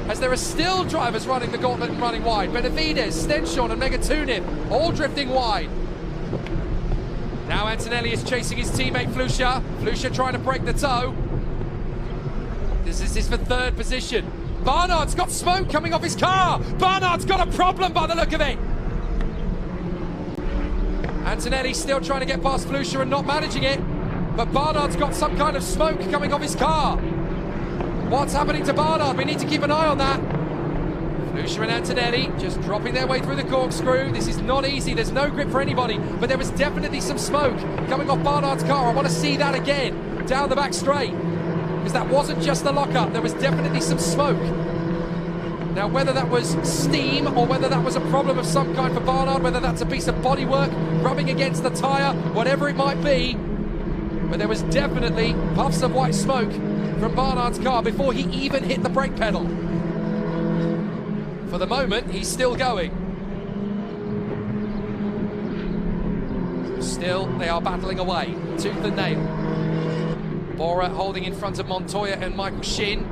as there are still drivers running the gauntlet and running wide. Benavides, Stenshon and Megatunin all drifting wide. Now Antonelli is chasing his teammate Flusha. Flusha trying to break the toe. This is for 3rd position. Barnard's got smoke coming off his car. Barnard's got a problem by the look of it. Antonelli still trying to get past Flusha and not managing it. But Barnard's got some kind of smoke coming off his car. What's happening to Barnard? We need to keep an eye on that. Flusha and Antonelli just dropping their way through the corkscrew. This is not easy. There's no grip for anybody. But there was definitely some smoke coming off Barnard's car. I want to see that again down the back straight. Because that wasn't just the lockup. There was definitely some smoke. Now, whether that was steam or whether that was a problem of some kind for Barnard, whether that's a piece of bodywork rubbing against the tyre, whatever it might be, but there was definitely puffs of white smoke from Barnard's car before he even hit the brake pedal. For the moment, he's still going. Still, they are battling away, tooth and nail. Bora holding in front of Montoya and Michael Shin.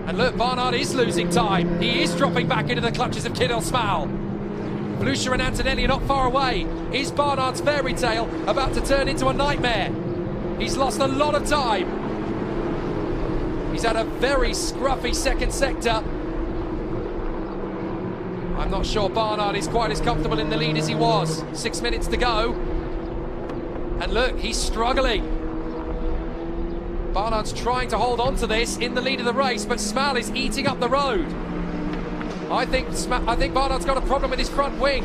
And look, Barnard is losing time. He is dropping back into the clutches of Kidel Smal. Flusha and Antonelli are not far away. Is Barnard's fairy tale about to turn into a nightmare? He's lost a lot of time. He's had a very scruffy second sector. I'm not sure Barnard is quite as comfortable in the lead as he was. 6 minutes to go. And look, he's struggling. Barnard's trying to hold on to this in the lead of the race, but Smal is eating up the road. I think Barnard's got a problem with his front wing.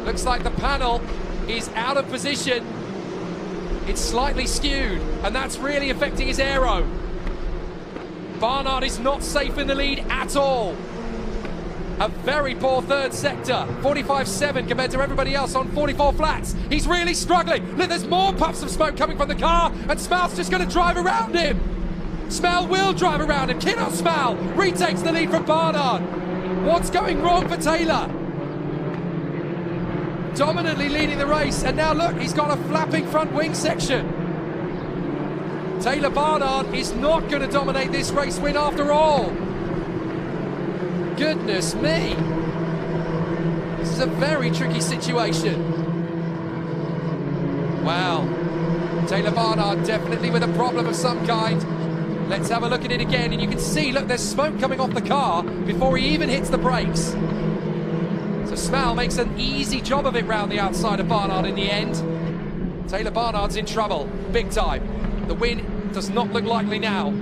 Looks like the panel is out of position. It's slightly skewed, and that's really affecting his aero. Barnard is not safe in the lead at all. A very poor third sector, 45.7 compared to everybody else on 44 flats. He's really struggling. Look, there's more puffs of smoke coming from the car, and Smal's just going to drive around him. Smal will drive around him. Kiddo Smal retakes the lead from Barnard. What's going wrong for Taylor? Dominantly leading the race, and now look, he's got a flapping front wing section. Taylor Barnard is not going to dominate this race win after all. Goodness me. This is a very tricky situation. Wow. Taylor Barnard definitely with a problem of some kind. Let's have a look at it again, and you can see, look, there's smoke coming off the car before he even hits the brakes. So Smal makes an easy job of it round the outside of Barnard in the end. Taylor Barnard's in trouble, big time. The win does not look likely now.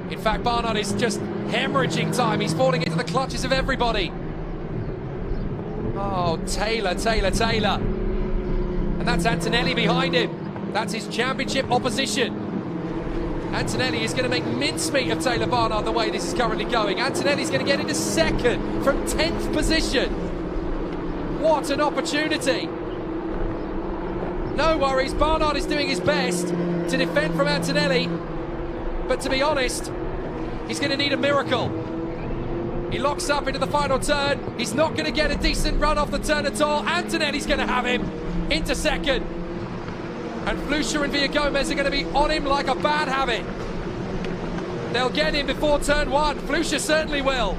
In fact, Barnard is just hemorrhaging time. He's falling into the clutches of everybody. Oh, Taylor. And that's Antonelli behind him. That's his championship opposition. Antonelli is going to make mincemeat of Taylor Barnard the way this is currently going. Antonelli's going to get into second from 10th position. What an opportunity. No worries, Barnard is doing his best to defend from Antonelli, but to be honest, he's going to need a miracle. He locks up into the final turn. He's not going to get a decent run off the turn at all. Antonelli's going to have him into second. And Flusha and Villagomez are going to be on him like a bad habit. They'll get him before turn 1. Flusha certainly will.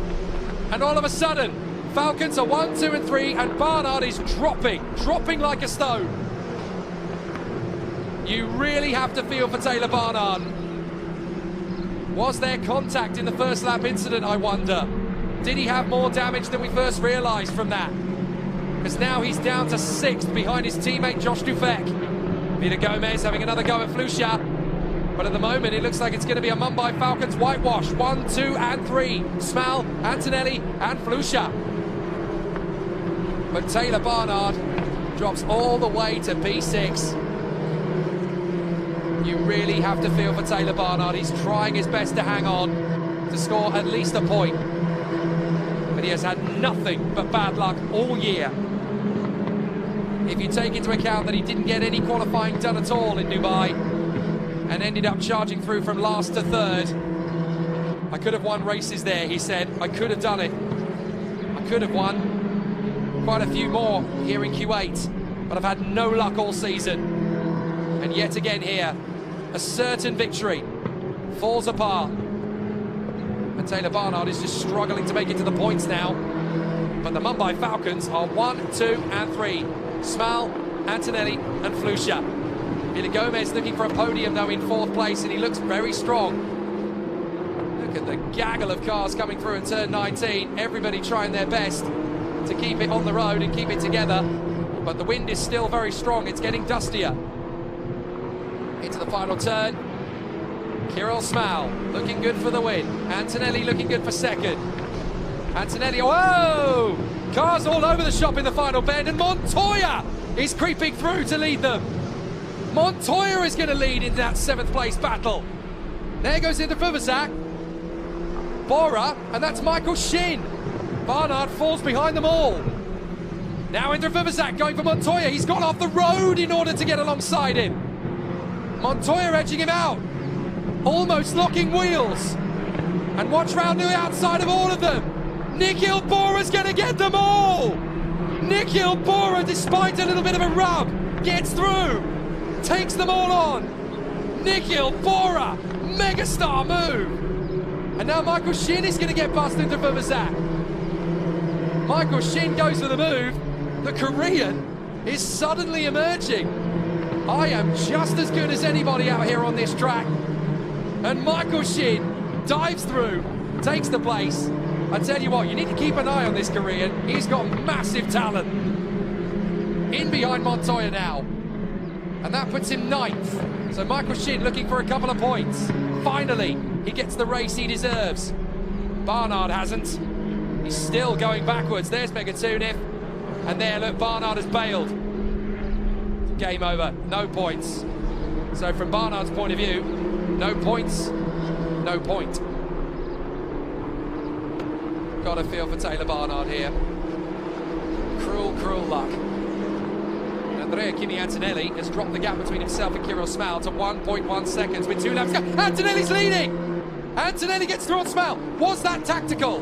And all of a sudden, Falcons are 1, 2 and 3, and Barnard is dropping like a stone. You really have to feel for Taylor Barnard. Was there contact in the first lap incident, I wonder? Did he have more damage than we first realised from that? Because now he's down to 6th behind his teammate Josh Dufek. Villagomez having another go at Flusha. But at the moment, it looks like it's going to be a Mumbai Falcons whitewash. 1, 2 and 3. Smal, Antonelli and Flusha. But Taylor Barnard drops all the way to P6. You really have to feel for Taylor Barnard. He's trying his best to hang on, to score at least a point. But he has had nothing but bad luck all year. If you take into account that he didn't get any qualifying done at all in Dubai and ended up charging through from last to 3rd. I could have won races there, he said. I could have done it. I could have won quite a few more here in Q8, but I've had no luck all season. And yet again here, a certain victory falls apart. And Taylor Barnard is just struggling to make it to the points now. But the Mumbai Falcons are 1, 2 and 3. Smal, Antonelli and Flusha. Villagomez looking for a podium though in 4th place, and he looks very strong. Look at the gaggle of cars coming through in turn 19. Everybody trying their best to keep it on the road and keep it together. But the wind is still very strong. It's getting dustier. Into the final turn. Kirill Smal looking good for the win. Antonelli looking good for second. Antonelli, whoa! Cars all over the shop in the final bend, and Montoya is creeping through to lead them. Montoya is going to lead in that 7th place battle. There goes into Fuvazak. Bora, and that's Michael Shin. Barnard falls behind them all. Now into Fuvazak going for Montoya. He's gone off the road in order to get alongside him. Montoya edging him out. Almost locking wheels. And watch round the outside of all of them. Nikhil Bora's going to get them all! Nikhil Bora, despite a little bit of a rub, gets through, takes them all on. Nikhil Bora, megastar move! And now Michael Shin is going to get past into Fuvazak. Michael Shin goes for the move. The Korean is suddenly emerging. I am just as good as anybody out here on this track. And Michael Shin dives through, takes the place. I tell you what, you need to keep an eye on this Korean. He's got massive talent. In behind Montoya now. And that puts him 9th. So Michael Shin looking for a couple of points. Finally, he gets the race he deserves. Barnard hasn't. He's still going backwards. There's Megatunif. And there, look, Barnard has bailed. Game over, no points. So from Barnard's point of view, no points, no point. Got a feel for Taylor Barnard here. Cruel, cruel luck. Andrea Kimi Antonelli has dropped the gap between himself and Kirill Smal to 1.1 seconds with 2 laps to go. Antonelli's leading! Antonelli gets through on Smal. Was that tactical?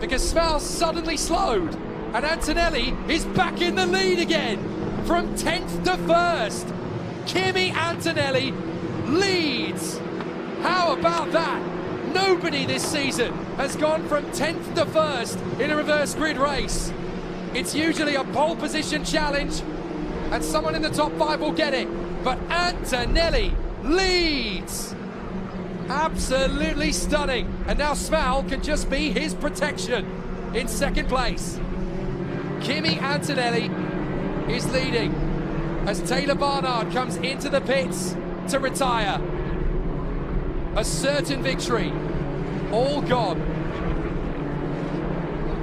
Because Smal suddenly slowed, and Antonelli is back in the lead again. From 10th to 1st. Kimi Antonelli leads. How about that? Nobody this season has gone from 10th to 1st in a reverse grid race. It's usually a pole position challenge and someone in the top 5 will get it. But Antonelli leads. Absolutely stunning. And now Smal can just be his protection in 2nd place. Kimi Antonelli is leading as Taylor Barnard comes into the pits to retire. A certain victory, all gone.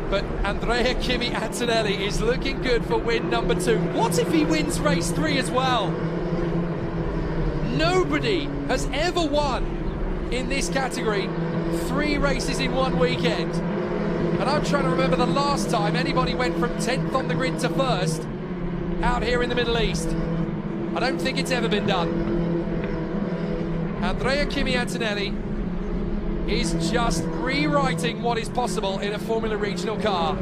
But Andrea Kimi Antonelli is looking good for win number 2. What if he wins race 3 as well? Nobody has ever won in this category 3 races in one weekend. And I'm trying to remember the last time anybody went from 10th on the grid to 1st out here in the Middle East. I don't think it's ever been done. Andrea Kimi Antonelli is just rewriting what is possible in a Formula Regional car.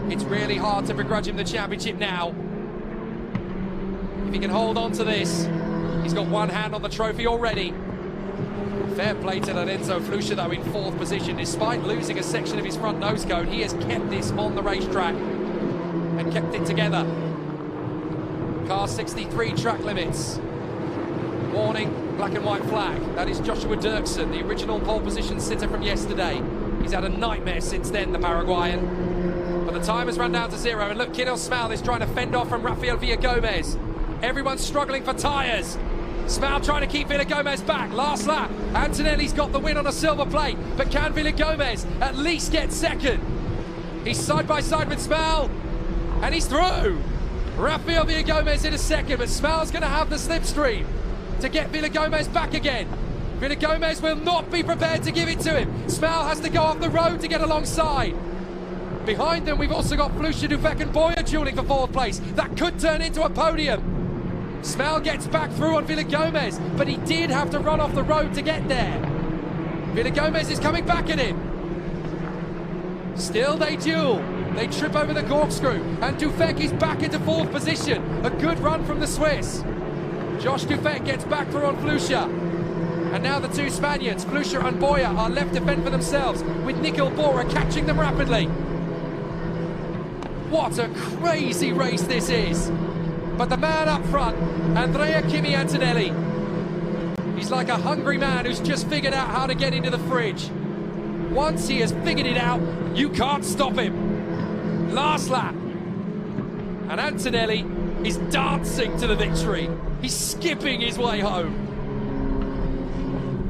It's really hard to begrudge him the championship now. If he can hold on to this, he's got one hand on the trophy already. Fair play to Lorenzo Flusha though in 4th position. Despite losing a section of his front nose cone, he has kept this on the racetrack and kept it together. Car 63 track limits. Warning, black and white flag. That is Joshua Dirksen, the original pole position sitter from yesterday. He's had a nightmare since then, the Paraguayan. But the time has run down to 0. And look, Kirill Smal is trying to fend off from Rafael Villagomez. Everyone's struggling for tyres. Smal trying to keep Villagomez back. Last lap, Antonelli's got the win on a silver plate. But can Villagomez at least get second? He's side by side with Smal. And he's through. Rafael Villagomez in a second, but Smal's going to have the slipstream to get Villagomez back again. Villagomez will not be prepared to give it to him. Smal has to go off the road to get alongside. Behind them, we've also got Flusha, Dufek and Boyer dueling for 4th place. That could turn into a podium. Smal gets back through on Villagomez, but he did have to run off the road to get there. Villagomez is coming back at him. Still they duel. They trip over the corkscrew, and Dufek is back into 4th position. A good run from the Swiss. Josh Dufek gets back through on Flusha. And now the 2 Spaniards, Flusha and Boyer, are left to fend for themselves, with Nicol Bora catching them rapidly. What a crazy race this is. But the man up front, Andrea Kimi Antonelli, he's like a hungry man who's just figured out how to get into the fridge. Once he has figured it out, you can't stop him. Last lap. And Antonelli is dancing to the victory. He's skipping his way home.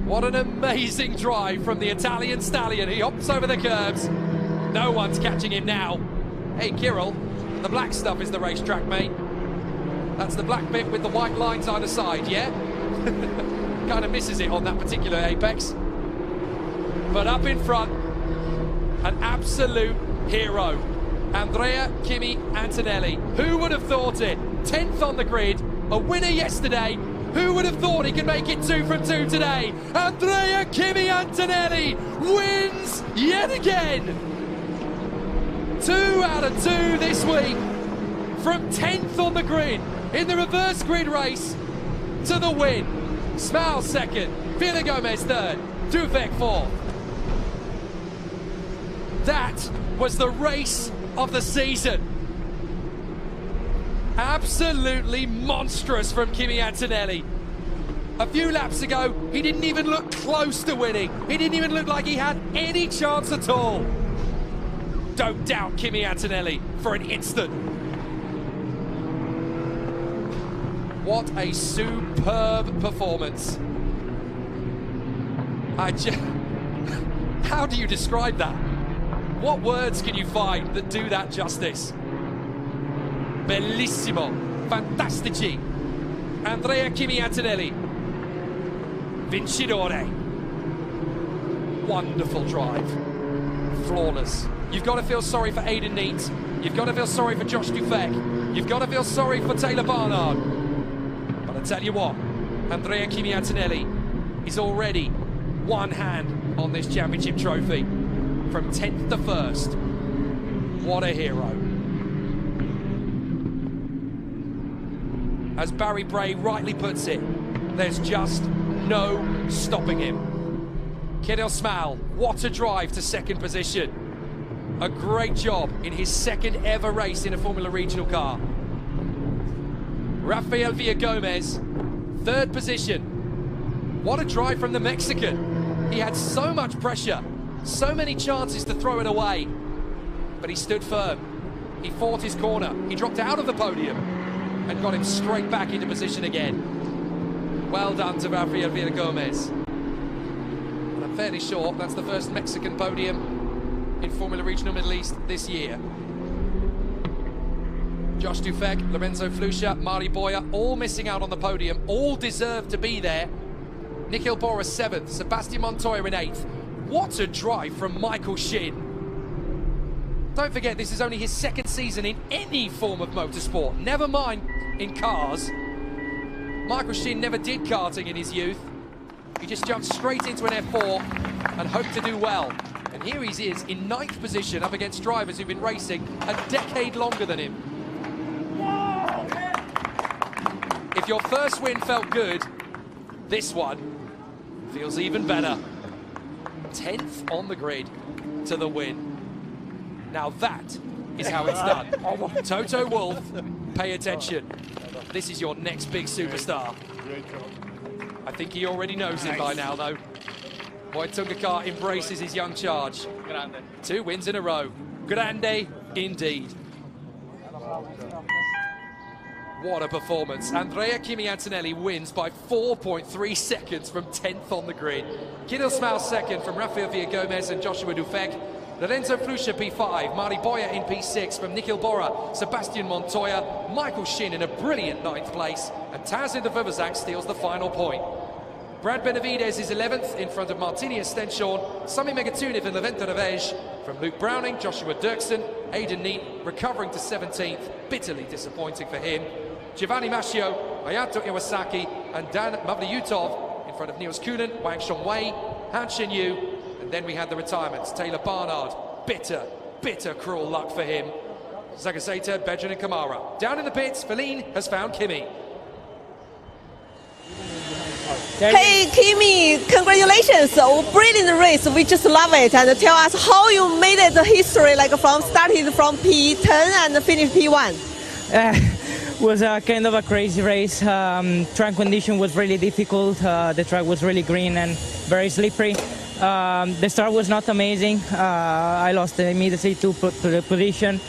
What an amazing drive from the Italian stallion. He hops over the curbs. No one's catching him now. Hey, Kirill, the black stuff is the racetrack, mate. That's the black bit with the white lines either side, yeah? Kind of misses it on that particular apex. But up in front, an absolute hero. Andrea Kimi Antonelli. Who would have thought it? 10th on the grid, a winner yesterday. Who would have thought he could make it 2 from 2 today? Andrea Kimi Antonelli wins yet again. 2 out of 2 this week. From 10th on the grid in the reverse grid race to the win. Smal 2nd, Villagomez 3rd, Dufek 4th. That was the race of the season. Absolutely monstrous from Kimi Antonelli. A few laps ago, he didn't even look close to winning. He didn't even look like he had any chance at all. Don't doubt Kimi Antonelli for an instant. What a superb performance. How do you describe that? What words can you find that do that justice? Bellissimo, fantastici. Andrea Kimi Antonelli, vincitore. Wonderful drive, flawless. You've got to feel sorry for Aidan Neate. You've got to feel sorry for Josh Dufek. You've got to feel sorry for Taylor Barnard. But I tell you what, Andrea Kimi Antonelli is already one hand on this championship trophy. From 10th to 1st. What a hero. As Barry Bray rightly puts it, there's just no stopping him. Kirill Smal, what a drive to 2nd position. A great job in his 2nd ever race in a Formula Regional car. Rafael Villagomez, 3rd position. What a drive from the Mexican. He had so much pressure. So many chances to throw it away, but he stood firm. He fought his corner. He dropped out of the podium and got him straight back into position again. Well done to Rafael Villagomez. And I'm fairly sure that's the first Mexican podium in Formula Regional Middle East this year. Josh Dufek, Lorenzo Flusha, Mari Boya, all missing out on the podium, all deserve to be there. Nikhil Bora 7th, Sebastian Montoya in 8th. What a drive from Michael Shin. Don't forget, this is only his 2nd season in any form of motorsport, never mind in cars. Michael Shin never did karting in his youth. He just jumped straight into an F4 and hoped to do well. And here he is in 9th position up against drivers who've been racing a decade longer than him. If your first win felt good, this one feels even better. 10th on the grid to the win. Now that is how it's done. Toto Wolff, pay attention. This is your next big superstar. I think he already knows it by now, though. Moitungakar embraces his young charge. 2 wins in a row. Grande indeed. What a performance. Andrea Kimi Antonelli wins by 4.3 seconds from 10th on the grid. Kirill Smal 2nd from Rafael Villagomez and Joshua Dufek. Lorenzo Flusha P5, Mari Boya in P6 from Nikhil Bora, Sebastian Montoya, Michael Shin in a brilliant 9th place, and Taz Vuvuzak steals the final point. Brad Benavides is 11th in front of Martini Estenshorn, Sami Megatuniv and Levente Revej from Luke Browning, Joshua Dirksen, Aidan Neat recovering to 17th, bitterly disappointing for him. Giovanni Mascio, Ayato Iwasaki and Dan Mavlyutov in front of Niels Kunin, Wang Shongwei, Han Shenyu, and then we had the retirements. Taylor Barnard, bitter, cruel luck for him. Zagaseta, Bedrin and Kamara. Down in the pits, Feline has found Kimi. Hey Kimi, congratulations! Brilliant race. We just love it. And tell us how you made it the history, like started from P10 and finished P1. Was kind of a crazy race. Track condition was really difficult. The track was really green and very slippery. The start was not amazing. I lost immediately to the position.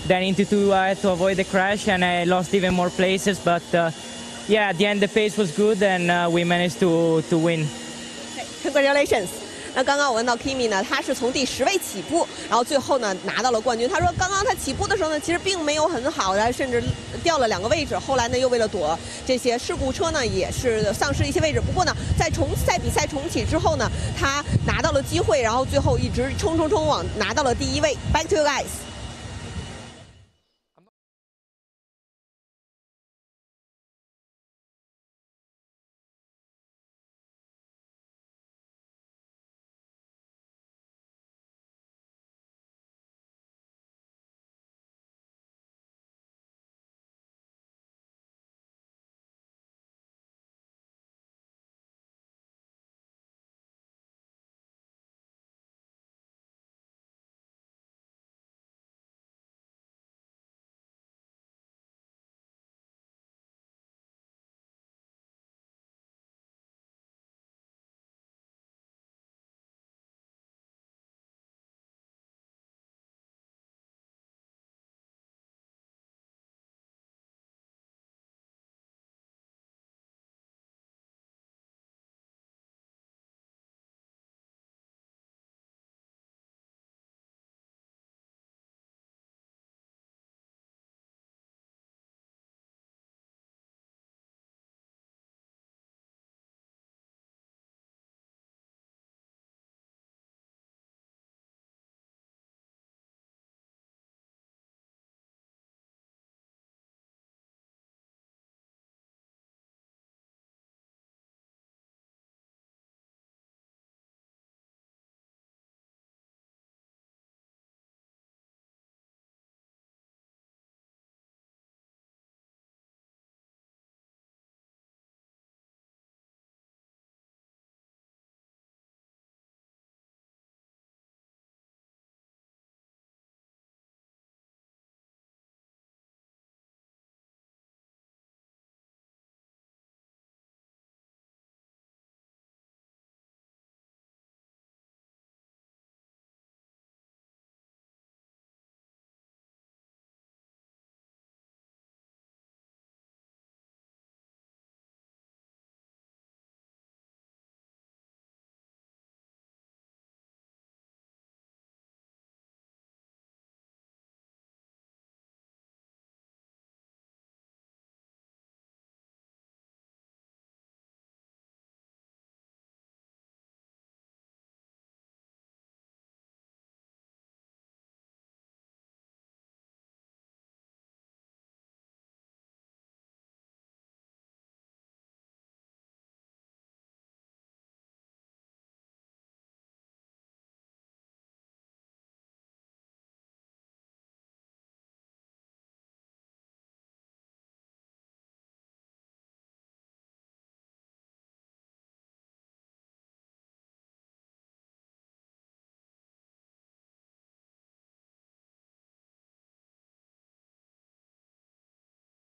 Then into 2 I had to avoid the crash and I lost even more places. But yeah, at the end the pace was good and we managed to win. Congratulations! 那刚刚我问到 Kimi 呢，他是从第10位起步，然后最后呢拿到了冠军。他说刚刚他起步的时候呢，其实并没有很好的，甚至掉了2个位置。后来呢，又为了躲这些事故车呢，也是丧失一些位置。不过呢，在比赛重启之后呢，他拿到了机会，然后最后一直冲往拿到了第1位。Back to you guys.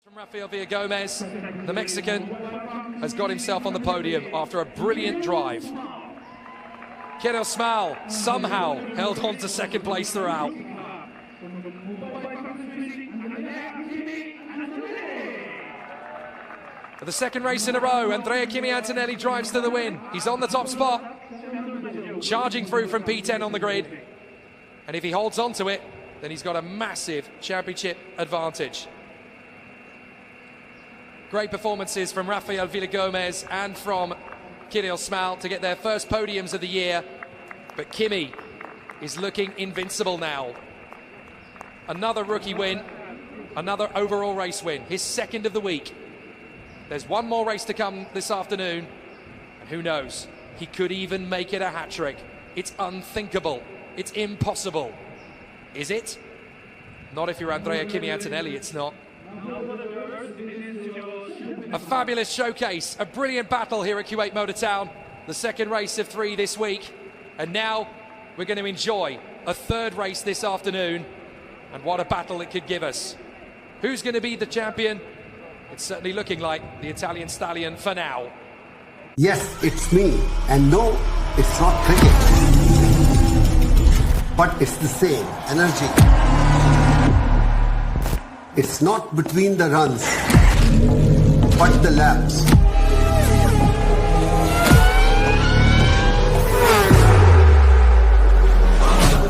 From Rafael Villagomez, the Mexican has got himself on the podium after a brilliant drive. Kirill Smal somehow held on to second place throughout. For the second race in a row, Andrea Kimi Antonelli drives to the win. He's on the top spot, charging through from P10 on the grid. And if he holds on to it, then he's got a massive championship advantage. Great performances from Rafael Villagomez and from Kirill Smal to get their first podiums of the year. But Kimi is looking invincible now. Another rookie win, another overall race win, his second of the week. There's one more race to come this afternoon, and who knows, he could even make it a hat-trick. It's unthinkable, it's impossible. Is it? Not if you're Andrea Kimi Antonelli, it's not. A fabulous showcase, a brilliant battle here at Kuwait Motor Town, the second race of 3 this week. And now we're going to enjoy a third race this afternoon, and what a battle it could give us. Who's going to be the champion? It's certainly looking like the Italian stallion for now. Yes, it's me. And no, it's not cricket. But it's the same energy. It's not between the runs, but the laps.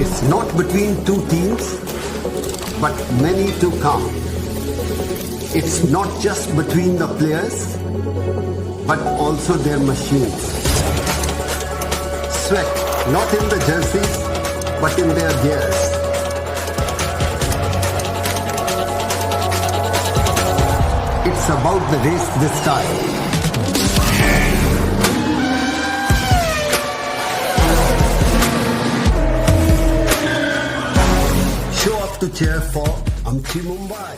It's not between two teams, but many to come. It's not just between the players, but also their machines. Sweat, not in the jerseys, but in their gears. It's about the race this time. Show up to cheer for Amchi Mumbai.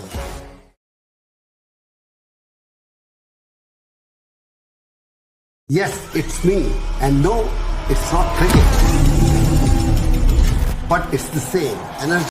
Yes, it's me. And no, it's not cricket. But it's the same energy.